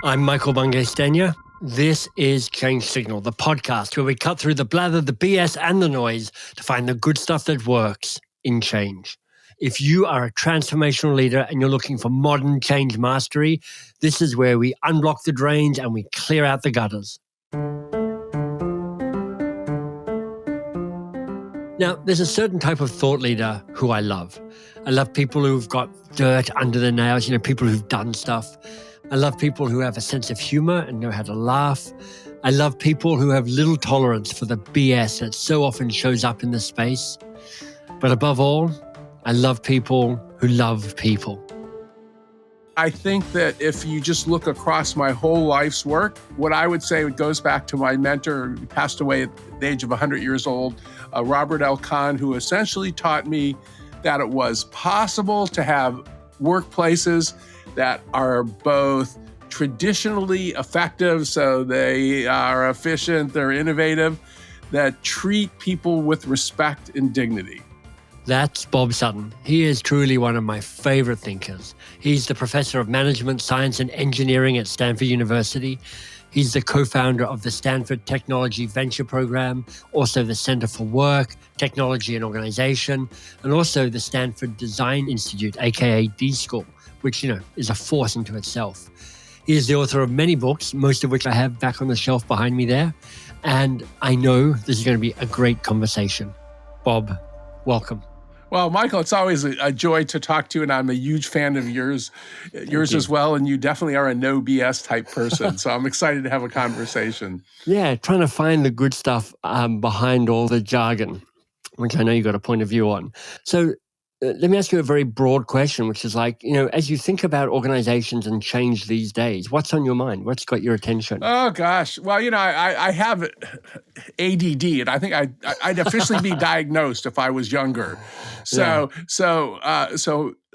I'm Michael Bungay-Stenya. This is Change Signal, the podcast where we cut through the blather, the BS, and the noise to find the good stuff that works in change. If you are a transformational leader and you're looking for modern change mastery, this is where we unblock the drains and we clear out the gutters. Now, there's a certain type of thought leader who I love. I love people who've got dirt under their nails, people who've done stuff. I love people who have a sense of humor and know how to laugh. I love people who have little tolerance for the BS that so often shows up in the space. But above all, I love people who love people. I think that if you just look across my whole life's work, what I would say it goes back to my mentor, who passed away at the age of 100 years old, Robert L. Kahn, who essentially taught me that it was possible to have workplaces that are both traditionally effective, so they are efficient, they're innovative, that treat people with respect and dignity. That's Bob Sutton. He is truly one of my favorite thinkers. He's the professor of management, science, and engineering at Stanford University. He's the co-founder of the Stanford Technology Venture Program, also the Center for Work, Technology and Organization, and also the Stanford Design Institute, aka D-School, which, is a force into itself. He is the author of many books, most of which I have back on the shelf behind me there. And I know this is going to be a great conversation. Bob, welcome. Well, Michael, it's always a joy to talk to you, and I'm a huge fan of yours as well, and you definitely are a no BS type person, so I'm excited to have a conversation. Yeah, trying to find the good stuff behind all the jargon, which I know you got a point of view on. So let me ask you a very broad question, which is as you think about organizations and change these days, what's on your mind? What's got your attention? Oh, gosh. Well, I have ADD, and I think I'd officially be diagnosed if I was younger. So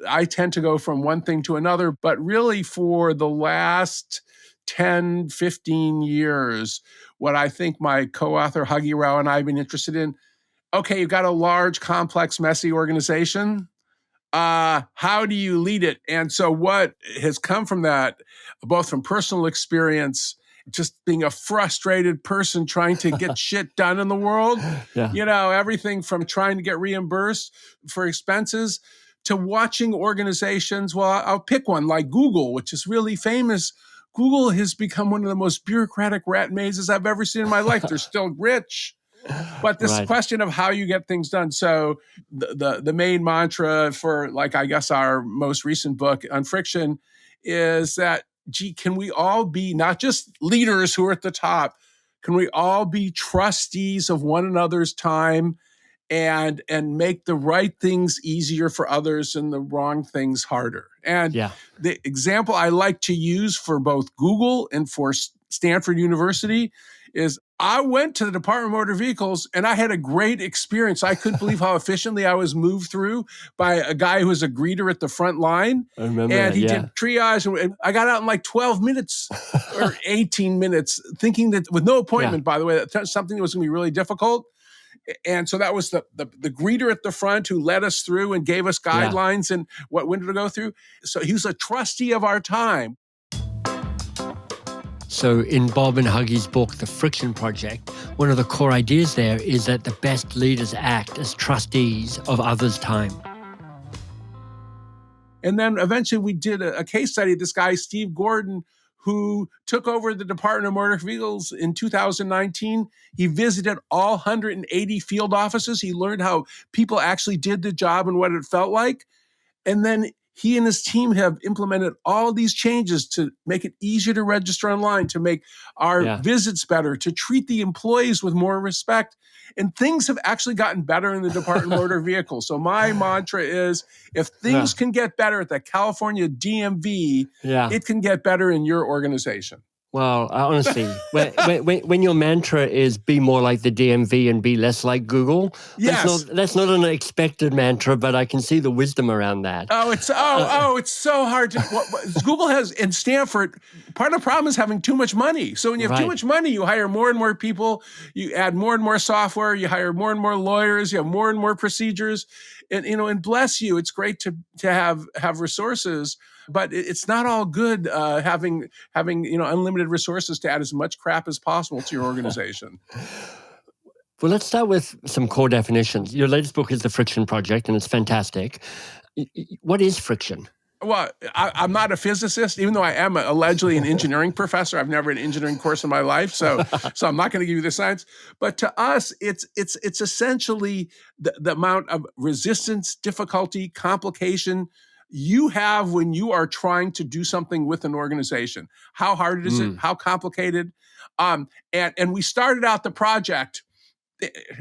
I tend to go from one thing to another, but really for the last 10, 15 years, what I think my co-author Huggy Rao and I have been interested in, okay, you've got a large, complex, messy organization. How do you lead it? And so what has come from that, both from personal experience, just being a frustrated person trying to get shit done in the world, everything from trying to get reimbursed for expenses to watching organizations. Well, I'll pick one like Google, which is really famous. Google has become one of the most bureaucratic rat mazes I've ever seen in my life. They're still rich. But this question of how you get things done. So the main mantra for, I guess, our most recent book on friction is that, can we all be not just leaders who are at the top? Can we all be trustees of one another's time and make the right things easier for others and the wrong things harder? And the example I like to use for both Google and for Stanford University is I went to the Department of Motor Vehicles and I had a great experience. I couldn't believe how efficiently I was moved through by a guy who was a greeter at the front line. I remember and he that, did triage. And I got out in 12 minutes or 18 minutes thinking that, with no appointment, by the way, that something that was going to be really difficult. And so that was the greeter at the front who led us through and gave us guidelines and what window to go through. So he was a trustee of our time. So in Bob and Huggy's book, The Friction Project, one of the core ideas there is that the best leaders act as trustees of others' time. And then eventually we did a case study. This guy, Steve Gordon, who took over the Department of Motor Vehicles in 2019. He visited all 180 field offices. He learned how people actually did the job and what it felt like. And then he and his team have implemented all these changes to make it easier to register online, to make our visits better, to treat the employees with more respect. And things have actually gotten better in the Department of Motor Vehicles. So my mantra is, if things can get better at the California DMV, it can get better in your organization. Well, honestly, when your mantra is be more like the DMV and be less like Google, Yes. that's not an expected mantra, but I can see the wisdom around that. It's so hard to. Google has in Stanford. Part of the problem is having too much money. So when you have too Right. much money, you hire more and more people. You add more and more software. You hire more and more lawyers. You have more and more procedures, and bless you, it's great to have resources, but it's not all good having unlimited resources to add as much crap as possible to your organization. Well, let's start with some core definitions. Your latest book is The Friction Project, and it's fantastic. What is friction? Well, I'm not a physicist, even though I am allegedly an engineering professor. I've never had an engineering course in my life, so I'm not going to give you the science. But to us, it's essentially the amount of resistance, difficulty, complication you have when you are trying to do something with an organization. How hard is it? How complicated? And we started out the project.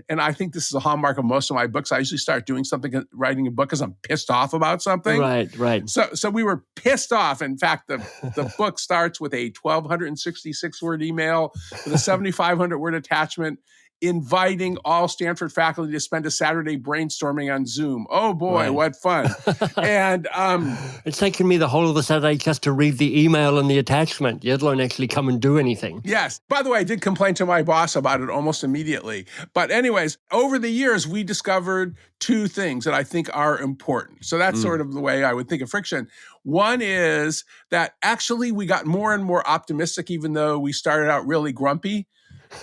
And I think this is a hallmark of most of my books. I usually start doing something, writing a book, because I'm pissed off about something. Right. So we were pissed off. In fact, the book starts with a 1,266 word email with a 7,500 word attachment, inviting all Stanford faculty to spend a Saturday brainstorming on Zoom. Oh boy, what fun. And it's taken me the whole of the Saturday just to read the email and the attachment, let alone actually come and do anything. Yes. By the way, I did complain to my boss about it almost immediately. But anyways, over the years, we discovered two things that I think are important. So that's sort of the way I would think of friction. One is that actually we got more and more optimistic, even though we started out really grumpy.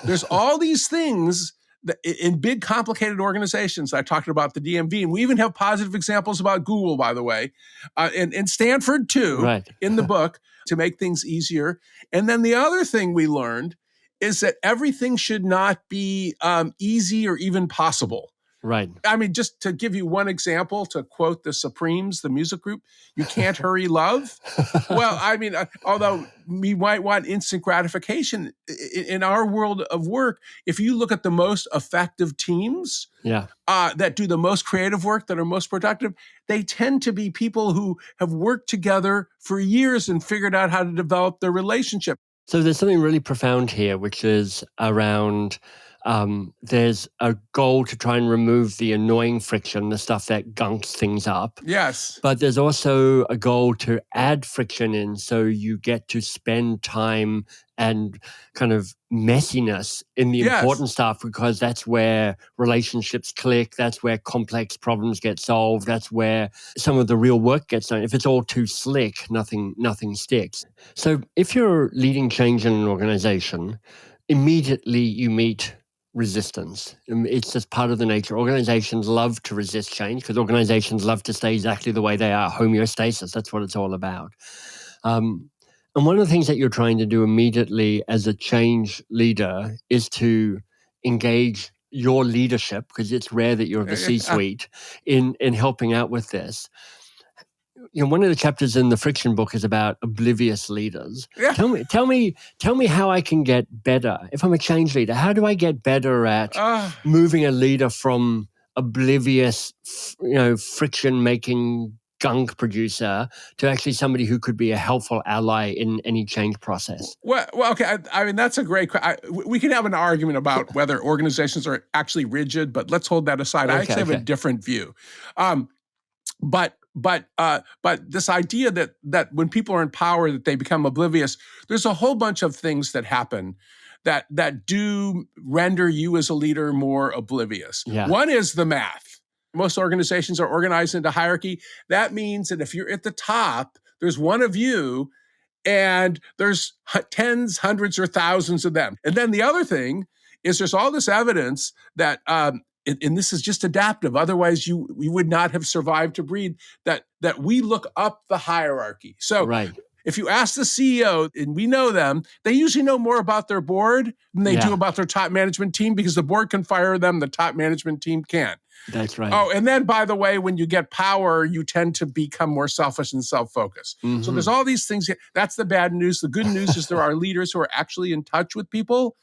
There's all these things that in big, complicated organizations. I talked about the DMV, and we even have positive examples about Google, by the way, and Stanford too, in the book, to make things easier. And then the other thing we learned is that everything should not be easy or even possible. Right. I mean, just to give you one example, to quote the Supremes, the music group, you can't hurry love. Well, I mean, although we might want instant gratification, in our world of work, if you look at the most effective teams that do the most creative work, that are most productive, they tend to be people who have worked together for years and figured out how to develop their relationship. So there's something really profound here, which is around there's a goal to try and remove the annoying friction, the stuff that gunks things up. Yes. But there's also a goal to add friction in, so you get to spend time and kind of messiness in the important stuff, because that's where relationships click. That's where complex problems get solved. That's where some of the real work gets done. If it's all too slick, nothing sticks. So if you're leading change in an organization, immediately you meet resistance. It's just part of the nature. Organizations love to resist change because organizations love to stay exactly the way they are. Homeostasis, that's what it's all about. And one of the things that you're trying to do immediately as a change leader is to engage your leadership, because it's rare that you're the C-suite, in helping out with this. One of the chapters in the Friction book is about oblivious leaders. Tell me how I can get better. If I'm a change leader, how do I get better at moving a leader from oblivious, friction-making gunk producer to actually somebody who could be a helpful ally in any change process? Well, okay. I mean, that's a great question. We can have an argument about whether organizations are actually rigid, but let's hold that aside. I actually have a different view. But this idea that when people are in power, that they become oblivious, there's a whole bunch of things that happen that do render you as a leader more oblivious. One is the math. Most organizations are organized into hierarchy. That means that if you're at the top, there's one of you, and there's tens, hundreds, or thousands of them. And then the other thing is there's all this evidence that and this is just adaptive. Otherwise, you would not have survived to breed. That we look up the hierarchy. So if you ask the CEO, and we know them, they usually know more about their board than they do about their top management team, because the board can fire them, the top management team can't. That's right. Oh, and then, by the way, when you get power, you tend to become more selfish and self-focused. So there's all these things. That's the bad news. The good news is there are leaders who are actually in touch with people.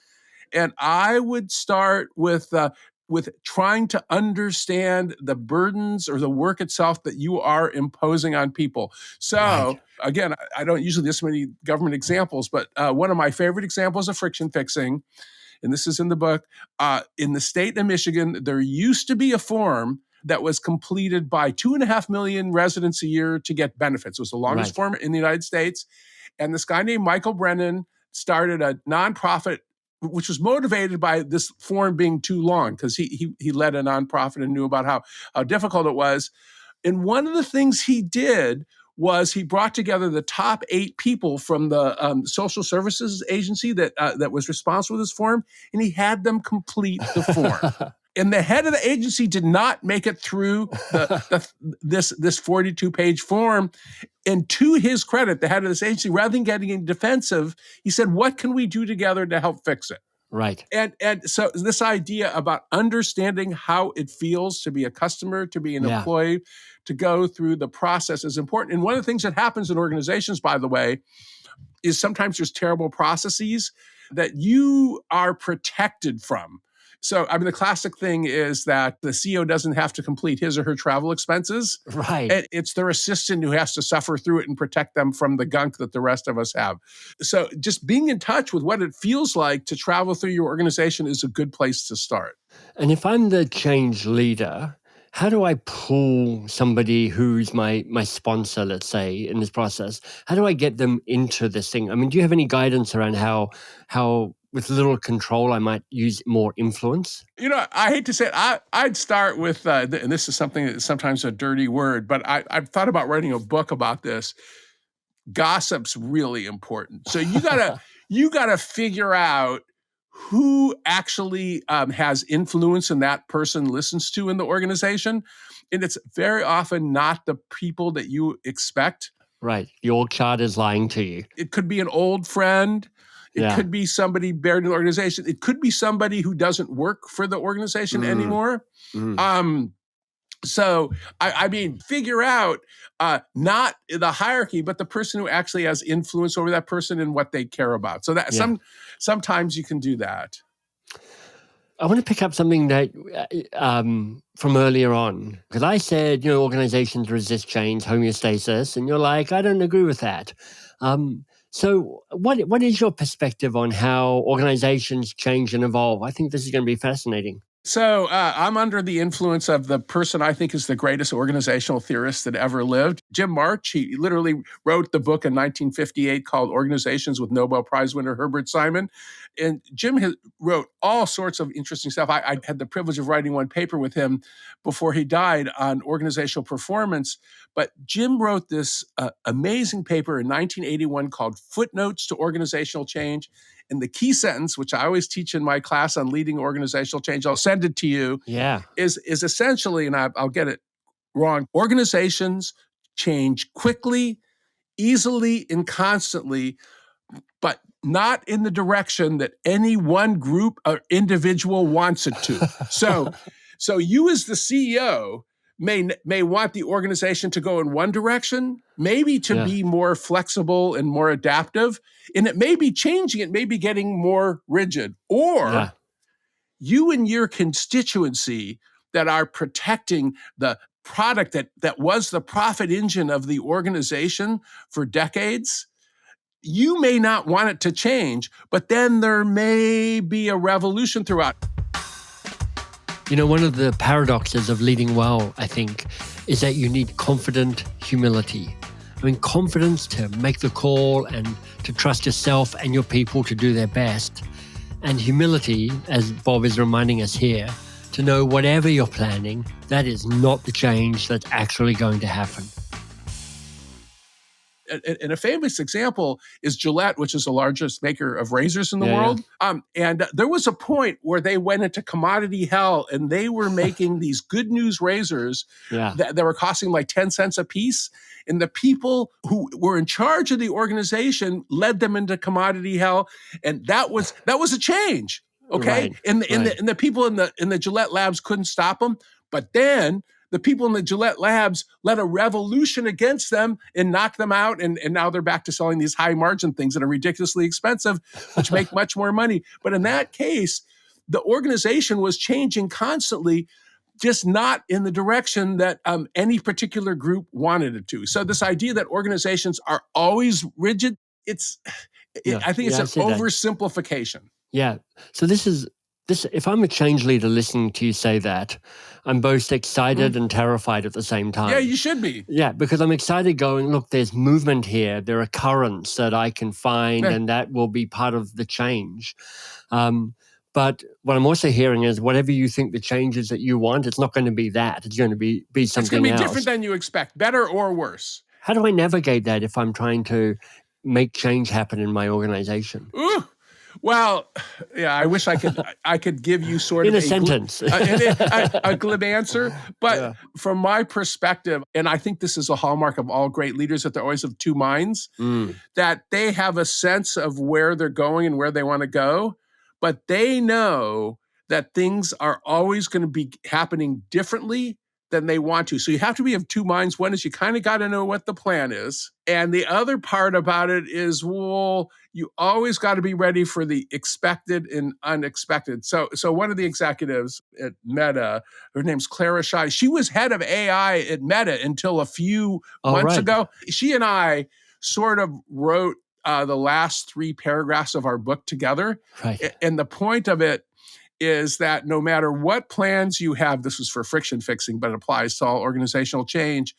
And I would start with with trying to understand the burdens or the work itself that you are imposing on people. So Right. again, I don't usually this many government examples, but one of my favorite examples of friction fixing, and this is in the book, in the state of Michigan, there used to be a form that was completed by 2.5 million residents a year to get benefits. It was the longest Right. form in the United States. And this guy named Michael Brennan started a nonprofit, which was motivated by this form being too long, because he led a nonprofit and knew about how difficult it was. And one of the things he did was he brought together the top 8 people from the social services agency that was responsible for this form, and he had them complete the form. And the head of the agency did not make it through this 42-page form. And to his credit, the head of this agency, rather than getting defensive, he said, "What can we do together to help fix it?" Right. And so this idea about understanding how it feels to be a customer, to be an employee, to go through the process is important. And one of the things that happens in organizations, by the way, is sometimes there's terrible processes that you are protected from. So, I mean, the classic thing is that the CEO doesn't have to complete his or her travel expenses. Right. And it's their assistant who has to suffer through it and protect them from the gunk that the rest of us have. So just being in touch with what it feels like to travel through your organization is a good place to start. And if I'm the change leader, how do I pull somebody who's my sponsor, let's say, in this process? How do I get them into this thing? I mean, do you have any guidance around how with little control I might use more influence? You know, I hate to say it, I'd start with, and this is something that's sometimes a dirty word, but I've thought about writing a book about this. Gossip's really important. So you gotta figure out who actually has influence and that person listens to in the organization. And it's very often not the people that you expect. Right. The org chart is lying to you. It could be an old friend. It could be somebody buried in the organization. It could be somebody who doesn't work for the organization anymore. So, I mean, figure out not the hierarchy, but the person who actually has influence over that person and what they care about. So that sometimes you can do that. I want to pick up something that from earlier on, because I said, organizations resist change, homeostasis, and you're like, I don't agree with that. So what is your perspective on how organizations change and evolve? I think this is going to be fascinating. So I'm under the influence of the person I think is the greatest organizational theorist that ever lived, Jim March. He literally wrote the book in 1958 called Organizations with Nobel Prize winner Herbert Simon. And Jim wrote all sorts of interesting stuff. I had the privilege of writing one paper with him before he died on organizational performance. But Jim wrote this amazing paper in 1981 called Footnotes to Organizational Change. And the key sentence, which I always teach in my class on leading organizational change, I'll send it to you, is essentially, and I'll get it wrong, organizations change quickly, easily, and constantly, but not in the direction that any one group or individual wants it to. So you as the CEO may want the organization to go in one direction, maybe to be more flexible and more adaptive, and it may be changing, it may be getting more rigid, or you and your constituency that are protecting the product that was the profit engine of the organization for decades, you may not want it to change, but then there may be a revolution throughout. One of the paradoxes of leading well, I think, is that you need confident humility. I mean, confidence to make the call and to trust yourself and your people to do their best. And humility, as Bob is reminding us here, to know whatever you're planning, that is not the change that's actually going to happen. And a famous example is Gillette, which is the largest maker of razors in the world. And there was a point where they went into commodity hell and they were making these good news razors that were costing like 10 cents a piece. And the people who were in charge of the organization led them into commodity hell. And that was a change. Okay. And the people in the Gillette labs couldn't stop them. But then the people in the Gillette labs led a revolution against them and knocked them out. And now they're back to selling these high margin things that are ridiculously expensive, which make much more money. But in that case, the organization was changing constantly, just not in the direction that any particular group wanted it to. So this idea that organizations are always rigid, I think it's I an see that. oversimplification. Yeah. So this. If I'm a change leader listening to you say that, I'm both excited and terrified at the same time. Yeah, you should be. Yeah, because I'm excited going, look, there's movement here. There are currents that I can find, and that will be part of the change. But what I'm also hearing is whatever you think the changes that you want, it's not going to be that. It's going to be something else. It's going to be different than you expect, better or worse. How do I navigate that if I'm trying to make change happen in my organization? Ooh. Well, yeah, I wish I could give you sort in of a sentence, a glib answer. But from my perspective, and I think this is a hallmark of all great leaders, that they're always of two minds, that they have a sense of where they're going and where they want to go, but they know that things are always going to be happening differently than they want to. So you have to be of two minds. One is you kind of got to know what the plan is. And the other part about it is, well, you always got to be ready for the expected and unexpected. So one of the executives at Meta, her name's Clara Shai, she was head of AI at Meta until a few months ago. She and I sort of wrote the last 3 paragraphs of our book together. Right. And the point of it is that no matter what plans you have, this was for friction fixing, but it applies to all organizational change,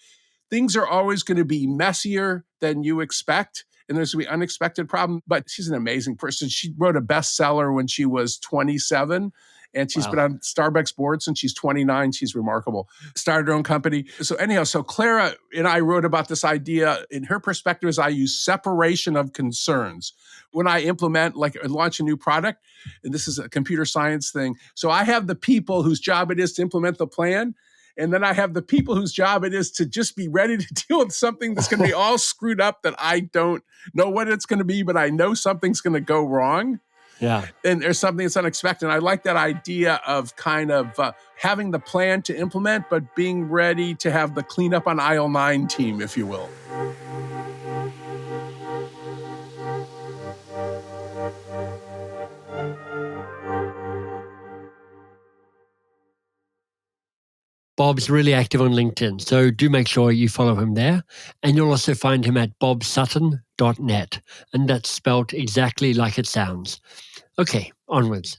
things are always going to be messier than you expect. And there's going to be unexpected problems. But she's an amazing person. She wrote a bestseller when she was 27. And she's been on Starbucks board since she's 29. She's remarkable. Started her own company. So anyhow, so Clara and I wrote about this idea. In her perspective, is I use separation of concerns. When I implement, like launch a new product, and this is a computer science thing. So I have the people whose job it is to implement the plan. And then I have the people whose job it is to just be ready to deal with something that's going to be all screwed up that I don't know what it's going to be, but I know something's going to go wrong. Yeah. And there's something that's unexpected. I like that idea of kind of having the plan to implement, but being ready to have the cleanup on aisle 9 team, if you will. Bob's really active on LinkedIn, so do make sure you follow him there. And you'll also find him at bobsutton.net, and that's spelled exactly like it sounds. Okay, onwards.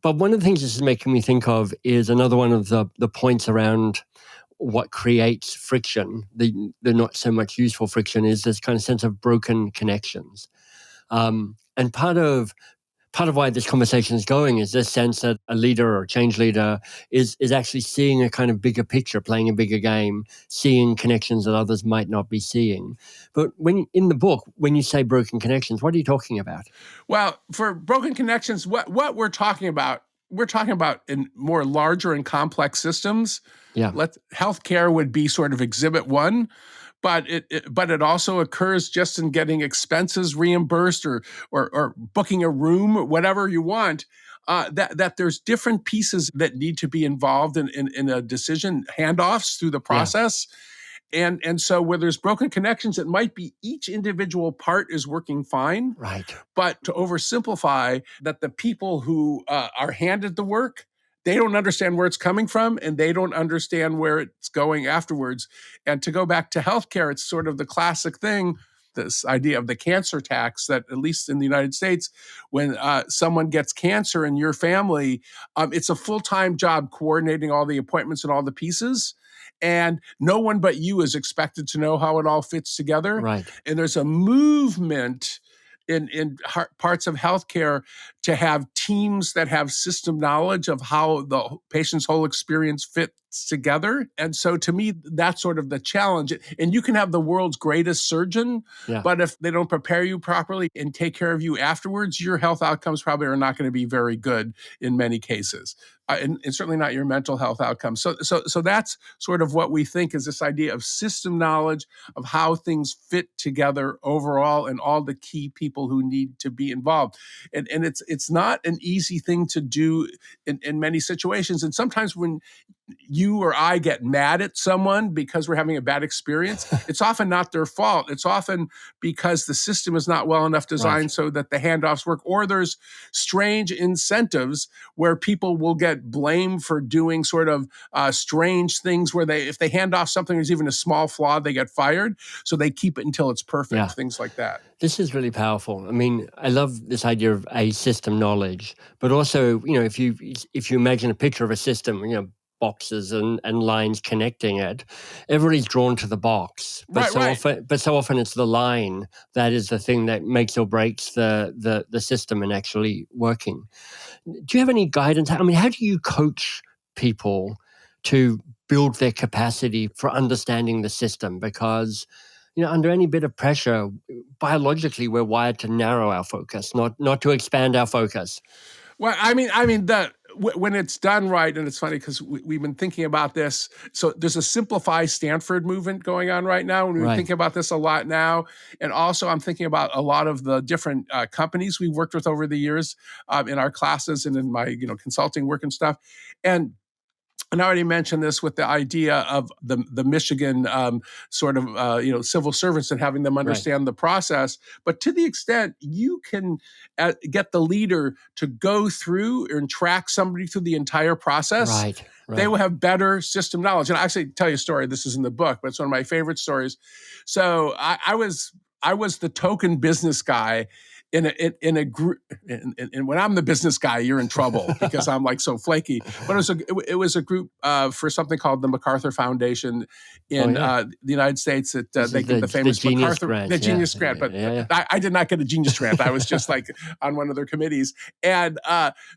But one of the things this is making me think of is another one of the points around what creates friction, the not so much useful friction, is this kind of sense of broken connections. And part of why this conversation is going is this sense that a leader or a change leader is actually seeing a kind of bigger picture, playing a bigger game, seeing connections that others might not be seeing. But when in the book, when you say broken connections, what are you talking about? Well, for broken connections, what we're talking about in more larger and complex systems. Yeah. Healthcare would be sort of exhibit 1. But it also occurs just in getting expenses reimbursed or booking a room, whatever you want. That there's different pieces that need to be involved in a decision, handoffs through the process. Yeah. And so where there's broken connections, it might be each individual part is working fine. Right. But to oversimplify, that the people who are handed the work, they don't understand where it's coming from, and they don't understand where it's going afterwards. And to go back to healthcare, it's sort of the classic thing, this idea of the cancer tax, that at least in the United States, when someone gets cancer in your family, it's a full-time job coordinating all the appointments and all the pieces. And no one but you is expected to know how it all fits together. Right. And there's a movement in parts of healthcare to have teams that have system knowledge of how the patient's whole experience fits together. And so to me, that's sort of the challenge. And you can have the world's greatest surgeon, but if they don't prepare you properly and take care of you afterwards, your health outcomes probably are not going to be very good in many cases. And certainly not your mental health outcomes. So that's sort of what we think is this idea of system knowledge of how things fit together overall and all the key people who need to be involved. And it's not an easy thing to do in many situations. And sometimes when you or I get mad at someone because we're having a bad experience, it's often not their fault. It's often because the system is not well enough designed so that the handoffs work, or there's strange incentives where people will get blamed for doing sort of strange things where if they hand off something there's even a small flaw, they get fired. So they keep it until it's perfect, things like that. This is really powerful. I mean, I love this idea of a system knowledge, but also, if you imagine a picture of a system, boxes and lines connecting it, everybody's drawn to the box. But so often it's the line that is the thing that makes or breaks the system and actually working. Do you have any guidance? I mean, how do you coach people to build their capacity for understanding the system? Because under any bit of pressure, biologically, we're wired to narrow our focus, not to expand our focus. Well, I mean, when it's done right, and it's funny because we've been thinking about this. So there's a Simplify Stanford movement going on right now, and we're thinking about this a lot now. And also, I'm thinking about a lot of the different companies we've worked with over the years in our classes and in my consulting work and stuff. And I already mentioned this with the idea of the Michigan sort of civil servants and having them understand the process. But to the extent you can get the leader to go through and track somebody through the entire process, they will have better system knowledge. And I actually tell you a story. This is in the book, but it's one of my favorite stories. So I was the token business guy in a group, and when I'm the business guy, you're in trouble because I'm like so flaky. But it was a group for something called the MacArthur Foundation in the United States that they give the famous MacArthur grant, the Genius Grant. But I did not get a Genius Grant. I was just like on one of their committees. And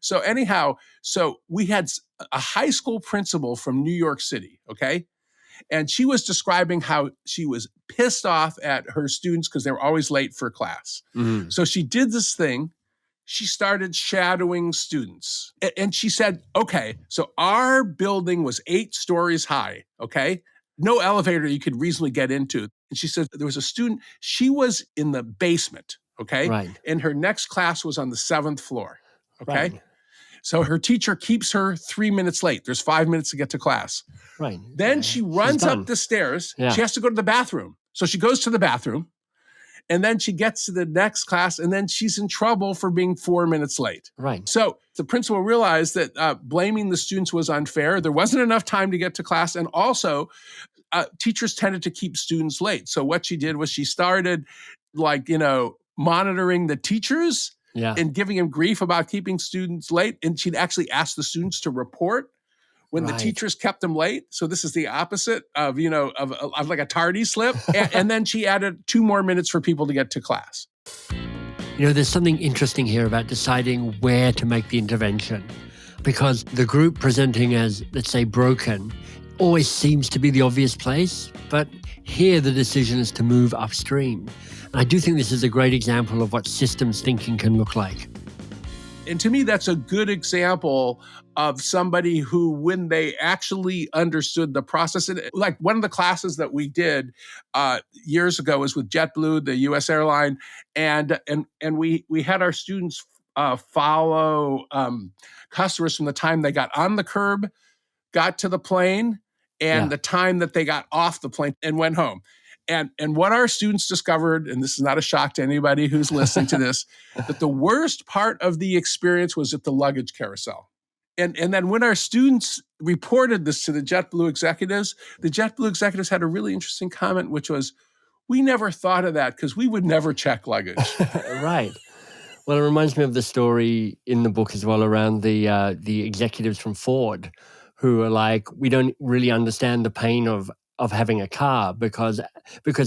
so we had a high school principal from New York City. Okay. And she was describing how she was pissed off at her students because they were always late for class. Mm. So she did this thing. She started shadowing students. And she said, okay, so our building was 8 stories high, okay? No elevator you could reasonably get into. And she said there was a student, she was in the basement, okay? Right. And her next class was on the 7th floor, okay? Right. So her teacher keeps her 3 minutes late. There's 5 minutes to get to class. Right. Then she runs up the stairs. Yeah. She has to go to the bathroom. So she goes to the bathroom, and then she gets to the next class, and then she's in trouble for being 4 minutes late. Right. So the principal realized that blaming the students was unfair. There wasn't enough time to get to class, and also teachers tended to keep students late. So what she did was she started monitoring the teachers and giving them grief about keeping students late. And she'd actually ask the students to report when the teachers kept them late. So this is the opposite of like a tardy slip. And then she added 2 more minutes for people to get to class. There's something interesting here about deciding where to make the intervention, because the group presenting as, let's say, broken always seems to be the obvious place. But here the decision is to move upstream. And I do think this is a great example of what systems thinking can look like. And to me, that's a good example of somebody who, when they actually understood the process, and like one of the classes that we did years ago was with JetBlue, the U.S. airline, and we had our students follow customers from the time they got on the curb, got to the plane, and the time that they got off the plane and went home. And what our students discovered, and this is not a shock to anybody who's listening to this, that the worst part of the experience was at the luggage carousel. And then when our students reported this to the JetBlue executives had a really interesting comment, which was, we never thought of that because we would never check luggage. Right. Well, it reminds me of the story in the book as well around the executives from Ford who are like, we don't really understand the pain of having a car because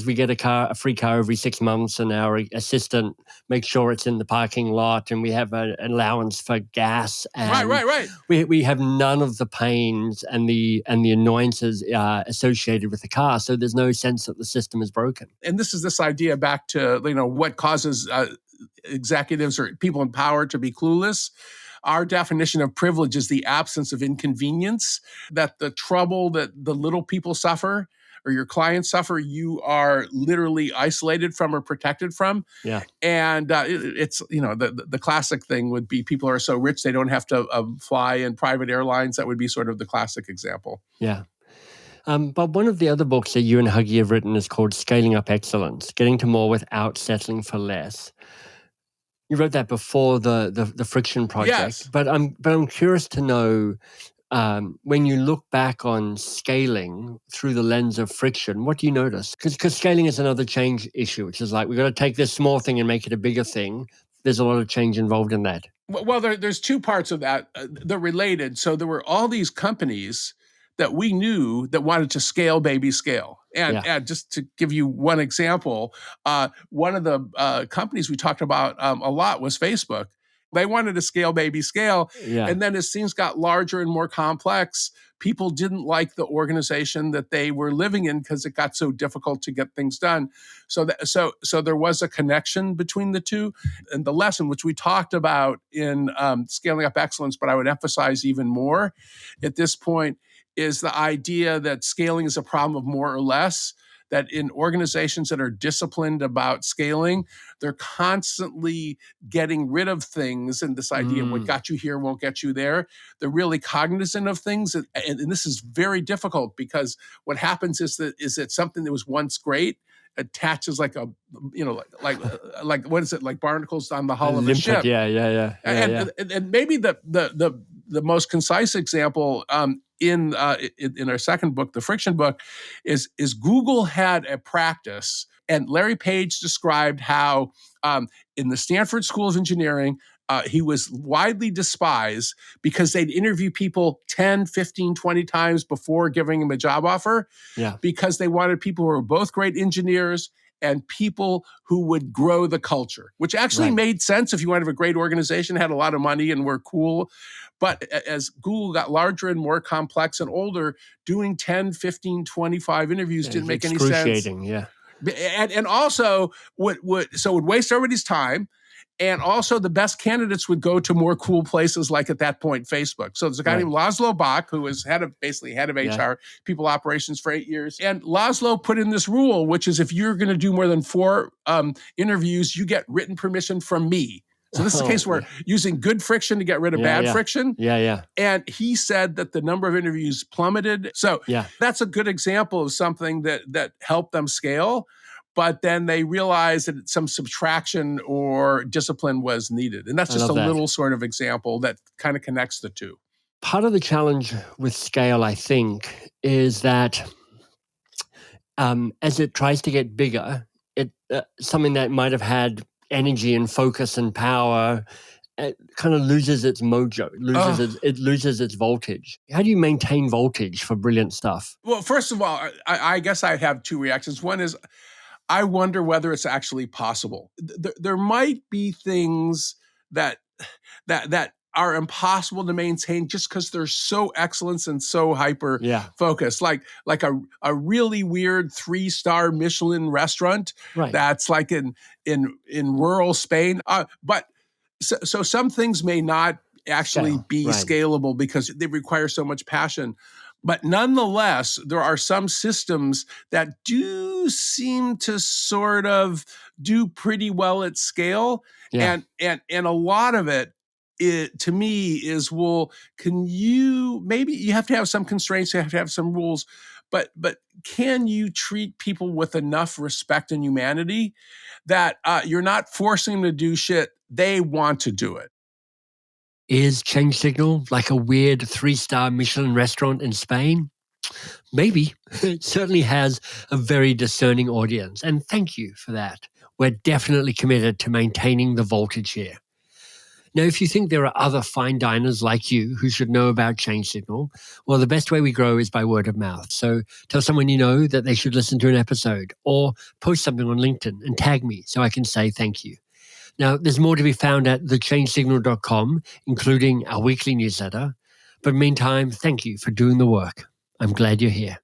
we get a free car every 6 months, and our assistant makes sure it's in the parking lot, and we have an allowance for gas. And right. We have none of the pains and the annoyances associated with the car. So there's no sense that the system is broken. And this idea back to what causes executives or people in power to be clueless. Our definition of privilege is the absence of inconvenience, that the trouble that the little people suffer or your clients suffer, you are literally isolated from or protected from. Yeah. And it's, the classic thing would be people are so rich they don't have to fly in private airlines. That would be sort of the classic example. Yeah. But one of the other books that you and Huggy have written is called Scaling Up Excellence, Getting to More Without Settling for Less. You wrote that before the Friction Project. Yes. But I'm curious to know, when you look back on scaling through the lens of friction, what do you notice? Because scaling is another change issue, which is like, we've got to take this small thing and make it a bigger thing. There's a lot of change involved in that. Well, there's two parts of that. They're related. So there were all these companies that we knew that wanted to scale, baby, scale. And just to give you one example, one of the companies we talked about a lot was Facebook. They wanted to scale, baby, scale. Yeah. And then as things got larger and more complex, people didn't like the organization that they were living in because it got so difficult to get things done. So there was a connection between the two. And the lesson, which we talked about in Scaling Up Excellence, but I would emphasize even more at this point, is the idea that scaling is a problem of more or less. That in organizations that are disciplined about scaling, they're constantly getting rid of things, and this idea of what got you here won't get you there. They're really cognizant of things, and this is very difficult because what happens is that something that was once great attaches like a, like what is it, like barnacles on the hull of a ship. And maybe the most concise example in our second book, the Friction book, is Google had a practice, and Larry Page described how in the Stanford School of Engineering, he was widely despised because they'd interview people 10, 15, 20 times before giving him a job offer, because they wanted people who were both great engineers and people who would grow the culture, which actually made sense if you wanted to have a great organization, had a lot of money, and were cool. But as Google got larger and more complex and older, doing 10, 15, 25 interviews didn't make any sense. Excruciating, yeah. And also would waste everybody's time. And also the best candidates would go to more cool places, like at that point, Facebook. So there's a guy named Laszlo Bach, who was head of HR, people operations for 8 years. And Laszlo put in this rule, which is if you're going to do more than 4 interviews, you get written permission from me. So this is a case where using good friction to get rid of bad friction. And he said that the number of interviews plummeted. So that's a good example of something that helped them scale. But then they realized that some subtraction or discipline was needed. And that's just a little sort of example that kind of connects the two. Part of the challenge with scale, I think, is that as it tries to get bigger, it something that might have had energy and focus and power, it kind of loses its mojo, it loses its voltage. How do you maintain voltage for brilliant stuff? Well, first of all, I guess I have 2 reactions. One is, I wonder whether it's actually possible. There might be things that are impossible to maintain just because they're so excellent and so hyper focused. Like a really weird 3-star Michelin restaurant that's like in rural Spain. But so some things may not actually be scalable because they require so much passion. But nonetheless, there are some systems that do seem to sort of do pretty well at scale. And a lot of it, to me, is, well, maybe you have to have some constraints, you have to have some rules, but can you treat people with enough respect and humanity that you're not forcing them to do shit, they want to do it? Is Change Signal like a weird 3-star Michelin restaurant in Spain? Maybe. It certainly has a very discerning audience. And thank you for that. We're definitely committed to maintaining the voltage here. Now, if you think there are other fine diners like you who should know about Change Signal, well, the best way we grow is by word of mouth. So tell someone you know that they should listen to an episode, or post something on LinkedIn and tag me so I can say thank you. Now, there's more to be found at thechangesignal.com, including our weekly newsletter. But meantime, thank you for doing the work. I'm glad you're here.